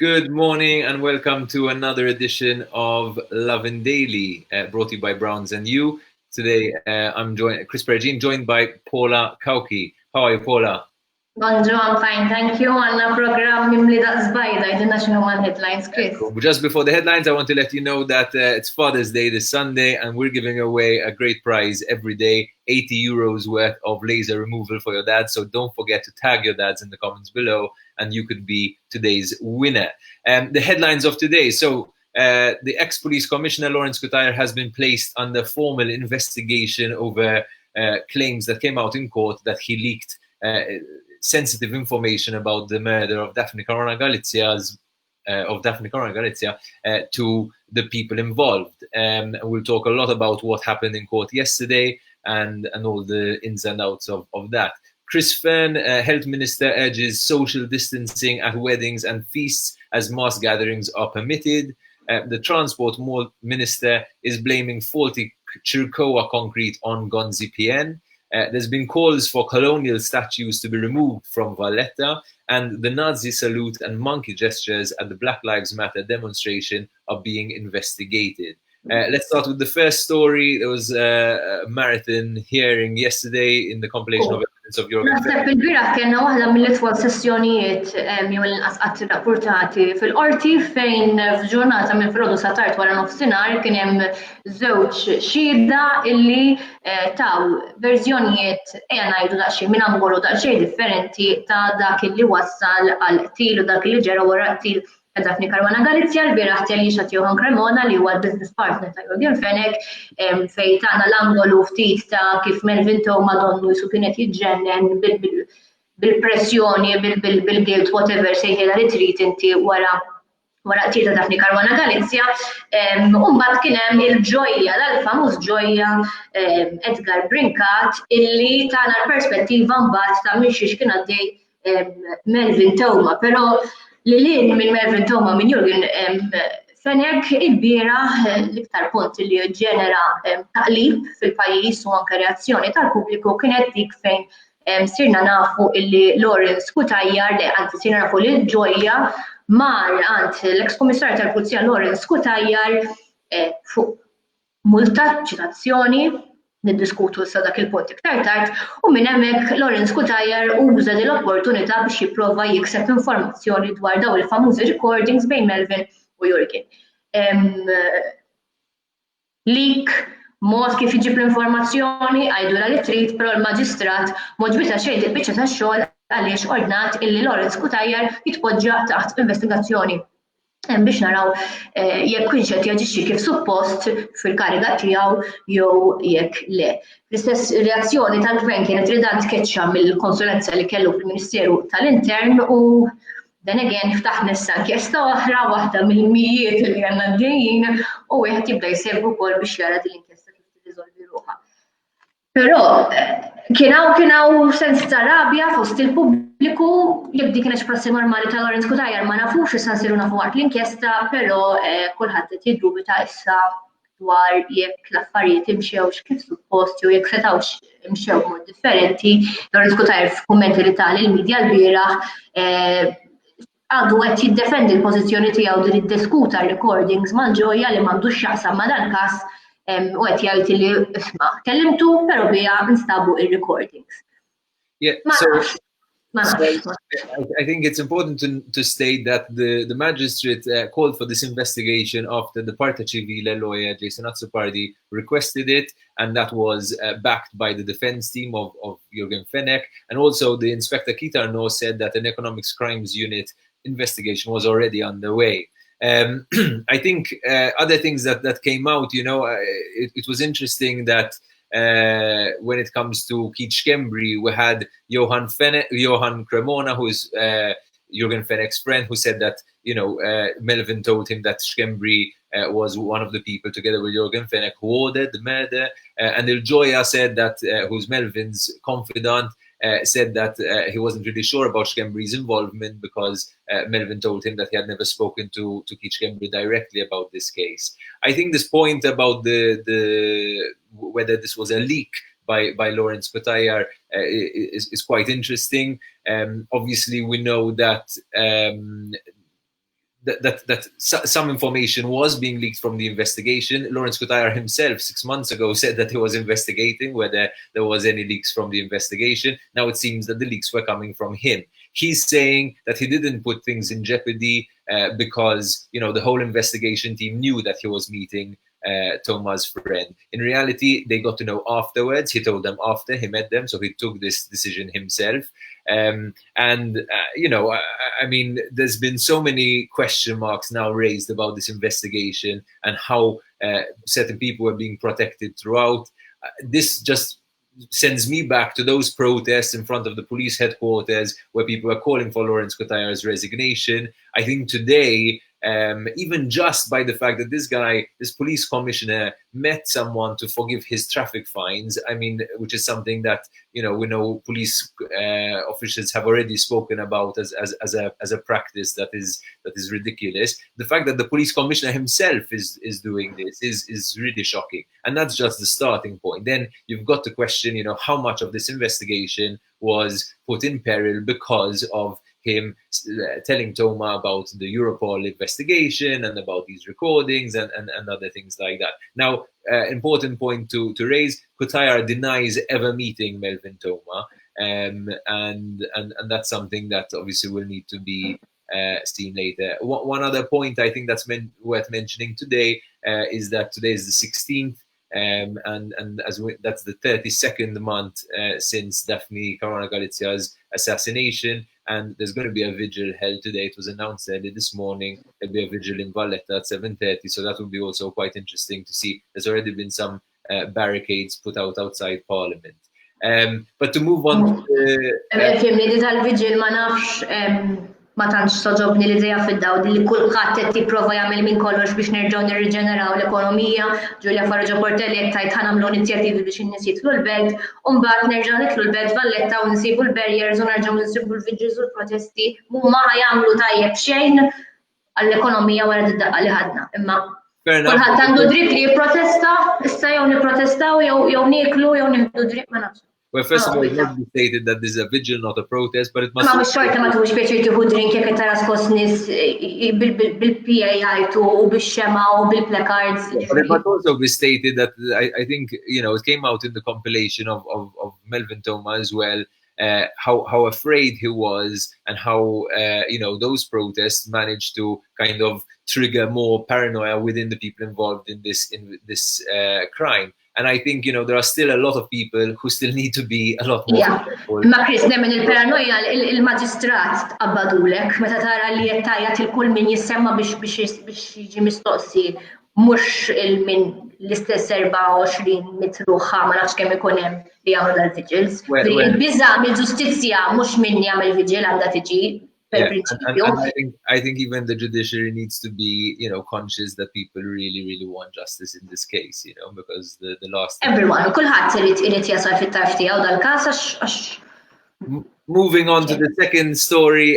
Good morning and welcome to another edition of Lovin Daily, brought to you by Browns and You. Today I'm Chris Perugin, joined by Paula Kauki. How are you, Paula? Bonjour, I'm fine, thank you. Għanna program mimli daqsbajda, jidinna xinu man headlines, Chris. Just before the headlines, I want to let you know that it's Father's Day this Sunday and we're giving away a great prize every day, 80 euros worth of laser removal for your dad. So don't forget to tag your dads in the comments below and you could be today's winner. The headlines of today. So the ex-police commissioner, Lawrence Cutajar, has been placed under formal investigation over claims that came out in court that he leaked sensitive information about the murder of Daphne Caruana Galizia to the people involved. We'll talk a lot about what happened in court yesterday and all the ins and outs of that. Chris Fern, Health Minister, urges social distancing at weddings and feasts as mass gatherings are permitted. The Transport Minister is blaming faulty Chircoa concrete on Gonzi PN. There's been calls for colonial statues to be removed from Valletta, and the Nazi salute and monkey gestures at the Black Lives Matter demonstration are being investigated. Let's start with the first story. There was a marathon hearing yesterday in the compilation of evidence of your... Naħseb il-biraħ kena waħda mill-itwal sessjonijiet jew l-inqas rapportati fil-qorti fejn f'ġurnata minn filgħodu sa tard wara nofsinhar kien hemm żewġ xhieda illi taw verżjonijiet ejja ngħidu daqsxejn minn angolu daqsxejn differenti ta' dak illi wassal għal qtil u dak li ġara wara qtil ta' Daphne Caruana Galizia. L-biraħ Tellixha Johan Cremona li huwa l-business partner ta' Jorgen Fenek fejn tagħna l-angolu ftit ta' kif Melvin Toma donnu jisu kienet jiġġennen bil-pressjoni, bil-guilt, whatever sejħela li trid inti wara qtil ta' Daphne Caruana Galizia. Mbagħad kien hemm il-ġojja, l-famuż ġojja Edgar Brinkat illi tagħna l-perspettiva mbagħad ta' minn xiex kien għaddej Melvin Toma, però lilin minn Melvin Toma minn Jorgen Fenek il-bira l-iktar punt li ġenera taqlib fil-pajjiż u anke reazzjoni tal-pubbliku kienet dik fejn sirna nafu illi Lawrence Cutajar anzi sirna nafu li ġojja mar għand l-ex-Kummissarju tal-Pulizija Lawrence Cutajar fuq multa ċitazzjoni niddiskutu sa dak il-punt iktar tard u minn hemmhekk Lawrence Cutajar uża din l-opportunità biex jipprova jikseb informazzjoni dwar dawn il-famużi recordings bejn Melvin u Jorgen. Leak, mod kif iġib l-informazzjoni għajdula li trid, però l-maġistrat ma ġbita xejn il-biċċa tax-xogħol għaliex ordnat illi Lawrence Cutajar jitpoġġa taħt investigazzjoni biex naraw jekk kienx qed jaġixxi kif suppost fil-kariga tiegħu jew jekk le. L-istess reazzjoni tal-gvern kienet rieda tkeċċa mill-konsulenza li kellu fil-Ministeru tal-Intern u dan again ftaħna issa inkjesta oħra waħda mill-mijiet li għandna għaddejjin u wieħed jibda jsegwu wkoll biex jara din l-inkjesta kif tirriżolvi ruħha. Però kien hawn sens ta' rabja fost il-pubbliku jekk dik kienet prassi normali ta' Lawrence Cutajar ma nafux issa nsiru nafu waqt l-inkjesta, però kulħadd qed jiddubita issa dwar jekk l-affarijiet imxewx kif suppost jew jekk setgħux imxew mod differenti. Lawrence Cutajar f'kummenti li tal il-medja l-bieraħ għadu qed jiddefendi l-pożizzjoni tiegħu din iddiskuta recordings mal-ġojja li m'għandux x'jaqsam ma' dan każ u qed jgħid li isma' kellimtu però biha instabu ir-recordings. Yeah, I think it's important to state that the magistrate called for this investigation after the Parta Civile lawyer Jason Azzopardi requested it, and that was backed by the defense team of Jorgen Fenek, and also the Inspector Kitarno said that an economics crimes unit investigation was already underway. I think other things that came out, it was interesting that when it comes to Keith Schembri, we had Johan Cremona, who is Jorgen Fenek's friend, who said that Melvin told him that Schembri was one of the people together with Jorgen Fenek who ordered the murder, and Il Gioia said that who's Melvin's confidant, said that he wasn't really sure about Schembri's involvement because Melvin told him that he had never spoken to Keith Schembri directly about this case. I think this point about whether this was a leak by Lawrence Cutajar is quite interesting. Obviously, we know that that some information was being leaked from the investigation. Lawrence Cutajar himself 6 months ago said that he was investigating whether there was any leaks from the investigation. Now it seems that the leaks were coming from him. He's saying that he didn't put things in jeopardy because, you know, the whole investigation team knew that he was meeting Toma's friend. In reality, they got to know afterwards. He told them after he met them, so he took this decision himself. You know, I mean, there's been so many question marks now raised about this investigation and how certain people were being protected throughout. This just sends me back to those protests in front of the police headquarters where people were calling for Lawrence Cutajar's resignation. I think today, even just by the fact that this police commissioner met someone to forgive his traffic fines, I mean, which is something that, you know, we know police officials have already spoken about as a practice that is ridiculous. The fact that the police commissioner himself is doing this is really shocking, and that's just the starting point. Then you've got to question, you know, how much of this investigation was put in peril because of him telling Toma about the Europol investigation and about these recordings and other things like that. Now, important point to raise, Cutajar denies ever meeting Melvin Toma, and that's something that obviously will need to be seen later. One other point I think that's worth mentioning today is that today is the 16th, and that's the 32nd month since Daphne Caruana Galizia's assassination, and there's going to be a vigil held today. It was announced early this morning. There'll be a vigil in Valletta at 7:30, so that will be also quite interesting to see. There's already been some barricades put out outside Parliament. But to move on to ma tantx toġobni l-idea fid-daw li kulħadd qed jipprova jagħmel minn kollox biex nerġgħu nirriġeneraw l-ekonomija. Ġulja Farrugia Portelli qed tgħid ħanamlu inizjattivi biex in-nies jidħlu l-belt, u mbagħad nerġgħu nidħlu l-belt Valletta u nsibu l-barriers u nerġgħu nsibu l-vigils u l-protesti huma ħajamlu tajjeb xejn għall-ekonomija wara d-daqqa li ħadna. Imma kulħadd għandu dritt li jipprotesta, issa jew nipprotestaw jew nieklu jew nieħdu dritt ma nafx. Well, first of all, it must be stated that this is a vigil, not a protest, but it must... Ma xorta ma tuħux pieċir tiħu drink jek tara skosnis bil-PA u bil-xema u bil-placards. But it must also be stated that I think, you know, it came out in the compilation of Melvin Toma as well, how afraid he was and how, you know, those protests managed to kind of trigger more paranoia within the people involved in this crime. And I think, you know, there are still a lot of people who still need to be a lot more careful. Ma Chris, nemmen il-paranoja il-maġistrat tqabbadulek meta tara li qed tajjat il-kull min jissemma biex jiġi mistoqsi mhux il-min l-istess 24 mitruħa ma nafx kemm ikun hemm li jagħmlu dal-vigils. Il-biża' mill-ġustizzja mhux min jagħmel vigil għandha tiġi. Yeah, and I think even the judiciary needs to be, you know, conscious that people really, really want justice in this case, you know, because the last... Everyone, kulħadd irid jasal fit-tarf tiegħu dal-każ għax... Moving on to the second story,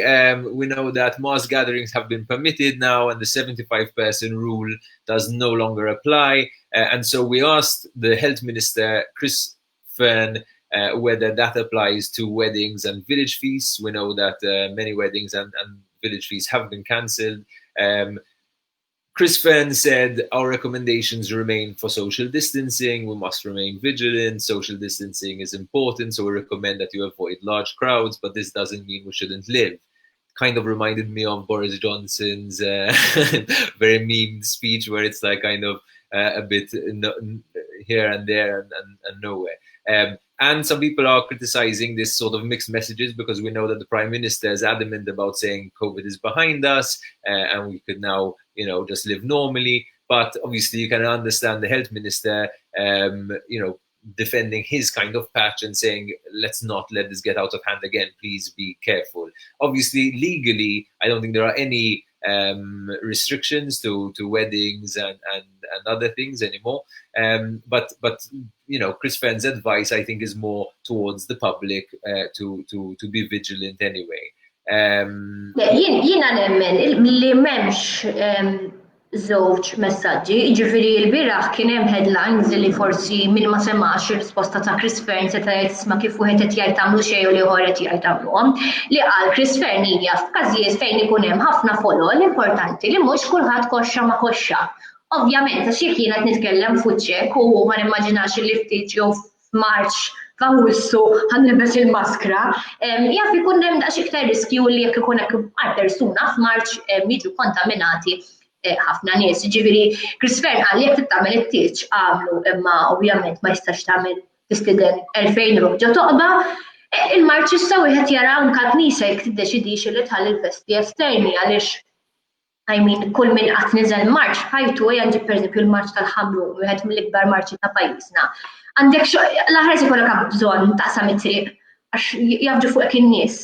we know that mass gatherings have been permitted now and the 75-person rule does no longer apply. And so we asked the Health Minister, Chris Fern, whether that applies to weddings and village feasts. We know that many weddings and village feasts have been cancelled. Chris Fern said, our recommendations remain for social distancing. We must remain vigilant. Social distancing is important, so we recommend that you avoid large crowds, but this doesn't mean we shouldn't live. Kind of reminded me of Boris Johnson's very memed speech where it's like kind of a bit here and there and nowhere. And some people are criticizing this sort of mixed messages because we know that the Prime Minister is adamant about saying COVID is behind us and we could now, you know, just live normally. But obviously you can understand the Health Minister, you know, defending his kind of patch and saying, let's not let this get out of hand again. Please be careful. Obviously, legally, I don't think there are any restrictions to weddings and other things anymore. But you know, Chris Fern's advice, I think, is more towards the public to be vigilant anyway. Jiena nemmen li m'hemmx żewġ messaġġi, jiġifieri l-bieraħ kien hemm headlines li forsi min ma semax ir-risposta ta' Chris Fern seta' jisma' kif wieħed qed jgħid tagħmlu xejn u li ieħor qed jgħid tagħmluhom, li qal Chris Fern hija f'każijiet fejn ikun hemm ħafna follow l-importanti li mhux kulħadd koxxa ma koxxa. Ovvjament għax jekk jien qed nitkellem fuċċek u ma nimmaġinax li ftit jew f'Marċ f'Awwissu ħannilbes il-maskra, jaf ikun hemm daqs iktar riskju li jekk ikun hekk għal persuna f'Marċ jiġu kontaminati ħafna nies. Ġifieri Chris Fern qal jekk tagħmel it-tieġ għamlu, imma ovvjament ma jistax tagħmel tistiden 2000 ruħ ġo toqba. Il-Marċ issa wieħed jara anke l-Knisja jekk tiddeċidix li tħalli l-festi esterni għaliex kull min qatt niżel Marċ ħajtu ħajja pereżempju l-Marċ tal-Ħamrun, wieħed mill-ikbar marċi ta' pajjiżna. Għandek l-aħħar se jkollok bżonn taqsam it-triq għax jafġu fuqek in-nies.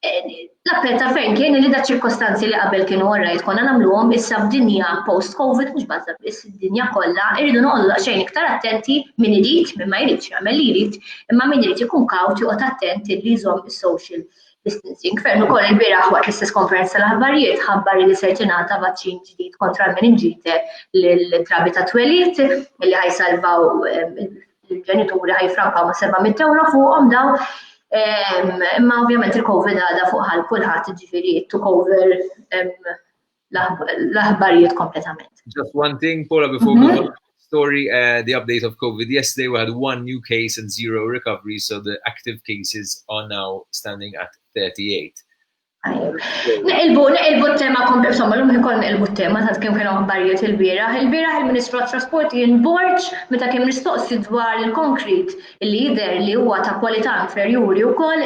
L-appell ta' Fern kien li da' ċirkostanzi li qabel kienu orajt konna nagħmluhom issa f'dinja post-COVID mhux bażat biss id-dinja kollha irridu noqogħdu xejn iktar attenti min irid, min ma jridx jagħmel li jrid, imma min irid ikun kawt joqgħod attent li jżomm is-social distancing. Fern ukoll il-bieraħ waqt l-istess konferenza tal-aħbarijiet ħabbar li ser tingħata vaċċin ġdid kontra l-meningite lill-trabi ta' twelid li ħajsalvaw il-ġenituri ħajfrankaw ma' 700 euro fuqhom daw. Imma ovvjament il-COVID għadha fuq ħal kulħadd ġifieri took over l-aħbarijiet kompletament. Just one thing, Paula, before we go on the story, the update of COVID yesterday, we had 1 new case and 0 recoveries, so the active cases are now standing at 38. Neqilbu t-tema insomma l-lum ikoll neqilbu t-tema ta' kemm kienu aħbarijiet il-bieraħ. Il-bieraħ il-Ministru tat-Trasport jinborġ meta kien mistoqsi dwar il-konkrit li jidher li huwa ta' kwalità inferjuri wkoll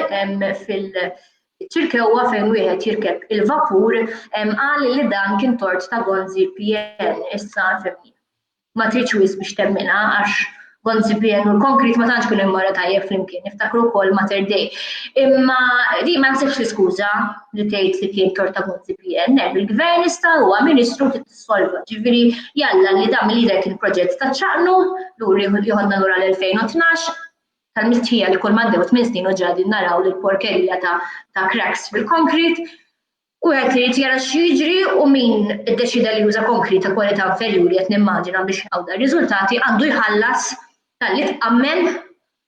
fil-ċirkewwa fejn wieħed jirkeb il-vapur qal li dan kien tort ta' Gonzi PN issa femmi. Ma tridx wis biex temminha għax Gonzi PN u l-konkrit ma tantx kienu jmorru tajjeb flimkien, niftakru wkoll Mater Dei. Imma di ma nsibx l-iskuża li tgħid li kien tort ta' Gonzi PN, il-Gvern issa huwa Ministru tissolva. Ġifieri jalla li dan li kien proġett ta' ċaqnu luri jħodna lura l-2012 tal-mistħija li kull maddew 8 snin u ġadin naraw l-porkerija ta' cracks fil-konkrit. U għed irid jara x'jiġri u min iddeċida li juża konkrit ta' kwalità inferjuri qed nimmaġina biex għawda r-riżultati għandu jħallas tal-li tqammel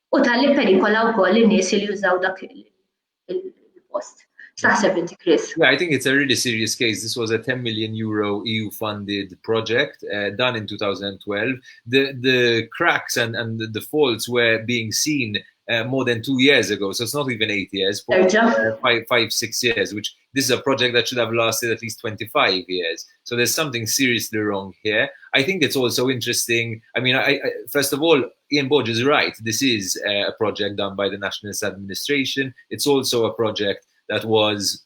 u tal-li perikola wkoll in-nies li jużaw dak il-post. X'taħseb inti, Chris? Yeah, I think it's a really serious case. This was a 10 million euro EU-funded project done in 2012. The cracks and the faults were being seen more than 2 years ago, so it's not even 8 years, 5-6 years, which this is a project that should have lasted at least 25 years. So there's something seriously wrong here. I think it's also interesting. I mean, first of all, Ian Borge is right. This is a project done by the Nationalist Administration. It's also a project that was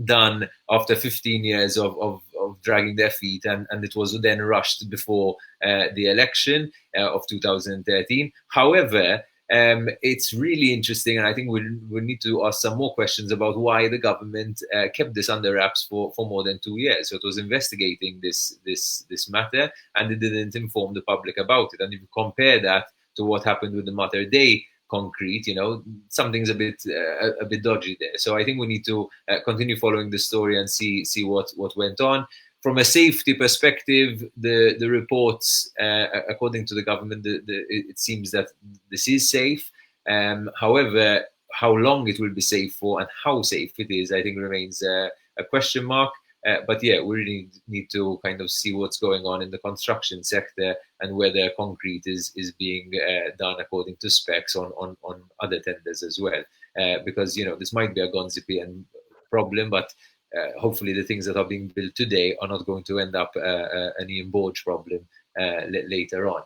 done after 15 years of dragging their feet, and it was then rushed before the election of 2013. However, it's really interesting, and I think we need to ask some more questions about why the government kept this under wraps for more than 2 years. So it was investigating this matter, and it didn't inform the public about it. And if you compare that to what happened with the Mater Dei concrete, something's a bit dodgy there. So I think we need to continue following the story and see what went on. From a safety perspective, the reports, according to the government, it seems that this is safe. However, how long it will be safe for and how safe it is, I think remains a question mark. But yeah, we really need to kind of see what's going on in the construction sector and whether concrete is being done according to specs on other tenders as well. Because, this might be a Gonzi PN problem, but hopefully the things that are being built today are not going to end up an Ian Borge problem later on.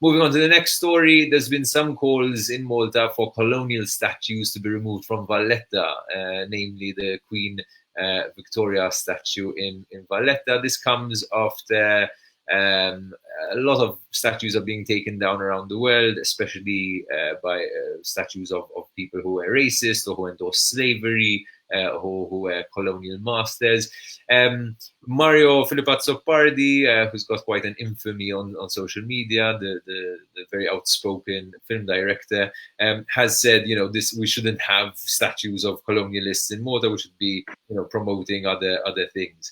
Moving on to the next story, there's been some calls in Malta for colonial statues to be removed from Valletta, namely the Queen Victoria statue in Valletta. This comes after a lot of statues are being taken down around the world, especially by statues of people who were racist or who endorsed slavery, who were colonial masters. Mario Filipazzo Pardi, who's got quite an infamy on social media, the very outspoken film director, has said, we shouldn't have statues of colonialists in Malta. We should be, promoting other things.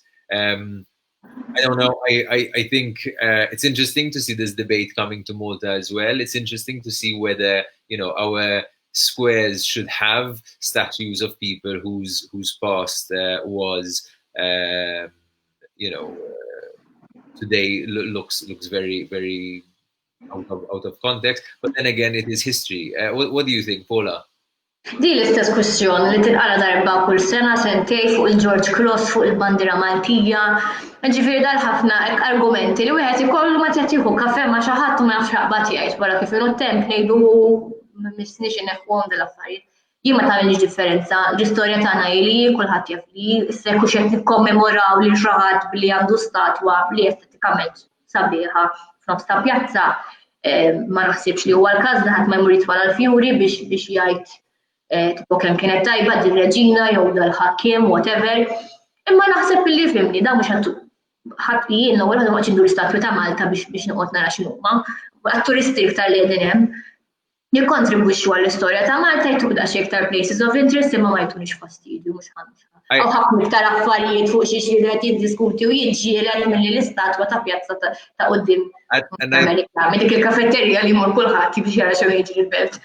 I don't know. I think it's interesting to see this debate coming to Malta as well. It's interesting to see whether our squares should have statues of people whose past was today looks very very out of context. But then again, it is history. What do you think, Paula? Di l-istess kwistjoni li tinqara darba kull sena sentej fuq il-George Cross fuq il-bandiera Maltija. Ġifieri dal ħafna hekk argumenti li wieħed ikollu meta qed jieħu kafè ma' xi ħadd u ma jafx jaqbad jgħid wara kif inhu temp ngħidu m'missniex inneħħuhom dal-affarijiet. Jien ma tagħmilx differenza, l-istorja tagħna hi kulħadd jaf li issa jekk hux qed nikkommemoraw lil xi ħadd billi għandu statwa li estetikament sabiħa f'nofs ta' pjazza ma naħsibx li huwa l-każ li ħadd ma jmur jitwala l-fjuri biex jgħid tipo kemm kienet tajba din reġina jew dal-ħakkiem whatever. Imma naħseb illi fimni da mhux ħadd jien l-ewwel ħadd ma ċindu l-istatwi ta' Malta biex noqgħod nara x'inhuma. Għat-turisti iktar li qegħdin hemm jikkontribwixxu għall-istorja ta' Malta jtuq daqsxejn iktar places of interest imma ma jtunix fastidju mhux ħadd. Aw ħafna iktar affarijiet fuq xi xi qed jiddiskuti u jiġġieled milli l-istatwa ta' pjazza ta' quddiem Amerika. Minn dik il-kafetterija li jmur kulħadd biex jara xi jiġri l-belt.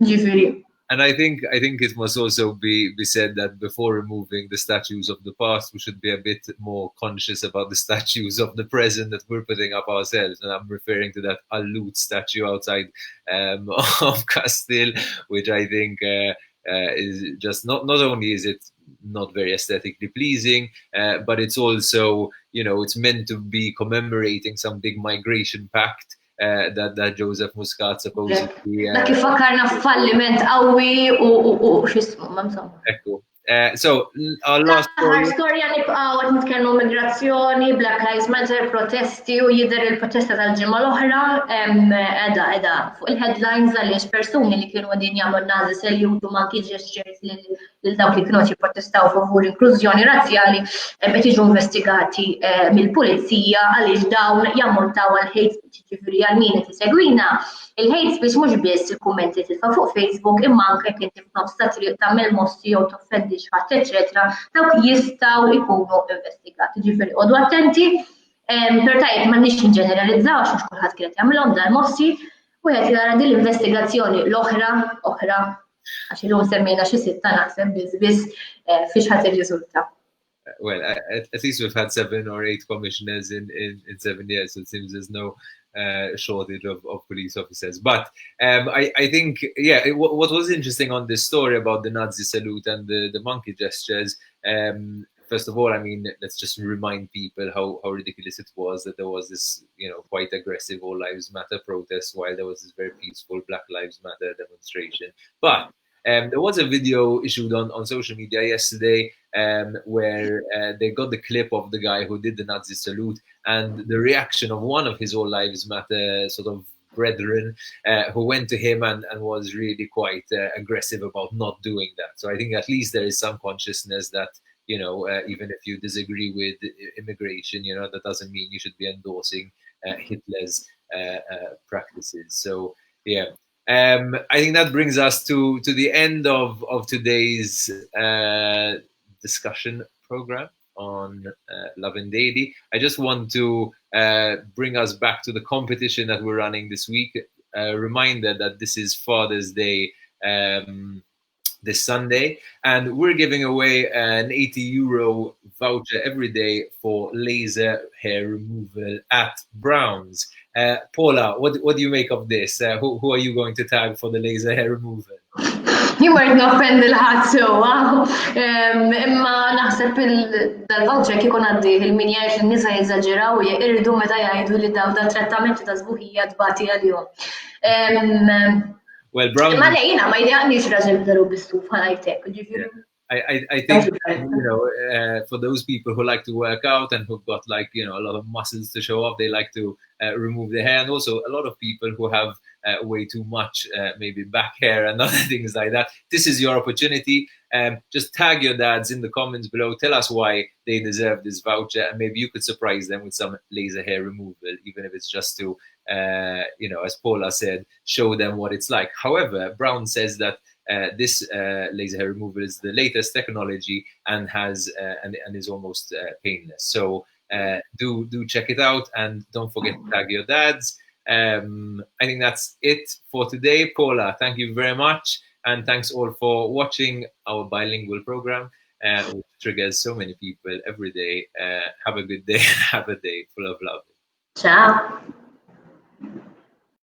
Ġifieri. And I think it must also be said that before removing the statues of the past, we should be a bit more conscious about the statues of the present that we're putting up ourselves. And I'm referring to that Allut statue outside of Castile, which I think is just not only is it not very aesthetically pleasing, but it's also, it's meant to be commemorating some big migration pact. That Joseph Muscat supposedly. Dak ifakkarna f'falliment qawwi u x'ismu ma msomma. Ekku. So our last story. Storja nibqgħu qed nitkellmu migrazzjoni, Black Lives Matter, protesti u jidher il-protesta tal-ġimgħa l-oħra qiegħda fuq il-headlines għaliex persuni li kienu qegħdin jagħmlu nażi seljutu ma kienx gestures lil dawk li kienu jipprotestaw favur inklużjoni razzjali qed jiġu investigati mill-pulizija għaliex dawn jammontaw għal hate speech ġifieri għal min qed isegwina. Il-hate speech mhux biss il-kummenti titfa' fuq Facebook imma anke jekk inti f'nofs ta' triq tagħmel mossi jew toffendi xi ħadd eċetera, dawk jistgħu jkunu investigati. Ġifieri qogħdu attenti, però tajjeb m'għandniex niġġeneralizzaw għax mhux kulħadd kienet jagħmilhom dal-mossi, wieħed jara din l-investigazzjoni l-oħra għax illum semmejna xi sitta naħseb biss fiex ħadd irriżulta. Well, at least we've had 7 or 8 commissioners in 7 years, so it seems there's no shortage of police officers. But I think, what was interesting on this story about the Nazi salute and the monkey gestures, first of all, I mean, let's just remind people how ridiculous it was that there was this, quite aggressive All Lives Matter protest while there was this very peaceful Black Lives Matter demonstration. But there was a video issued on social media yesterday where they got the clip of the guy who did the Nazi salute and the reaction of one of his All Lives Matter sort of brethren who went to him and was really quite aggressive about not doing that. So I think at least there is some consciousness that, even if you disagree with immigration, that doesn't mean you should be endorsing Hitler's practices. So, yeah. I think that brings us to the end of today's discussion program on Lovin Daily. I just want to bring us back to the competition that we're running this week. A reminder that this is Father's Day this Sunday, and we're giving away an €80 voucher every day for laser hair removal at Brown's. Paula, what do you make of this? Who are you going to tag for the laser hair removal? You might offend il-ħadd sewwa, imma naħseb dal-voucher kieku ngħaddi il-min jgħid in-nisa jeżaġeraw irridu meta jgħidu li dawn trattamenti ta' żbuħija tbagħti għalihom. Well, Brown. Ma lejna ma jdaqniex raġel daru bis-suf ħanajtek, ġifieri. I think, for those people who like to work out and who've got a lot of muscles to show off, they like to remove their hair. And also a lot of people who have way too much, maybe back hair and other things like that. This is your opportunity. Just tag your dads in the comments below. Tell us why they deserve this voucher. And maybe you could surprise them with some laser hair removal, even if it's just to, as Paula said, show them what it's like. However, Brown says that this laser hair removal is the latest technology and has and is almost painless. So do check it out, and don't forget to tag your dads. I think that's it for today. Paula, thank you very much, and thanks all for watching our bilingual program, which triggers so many people every day. Have a good day. Have a day full of love. Ciao.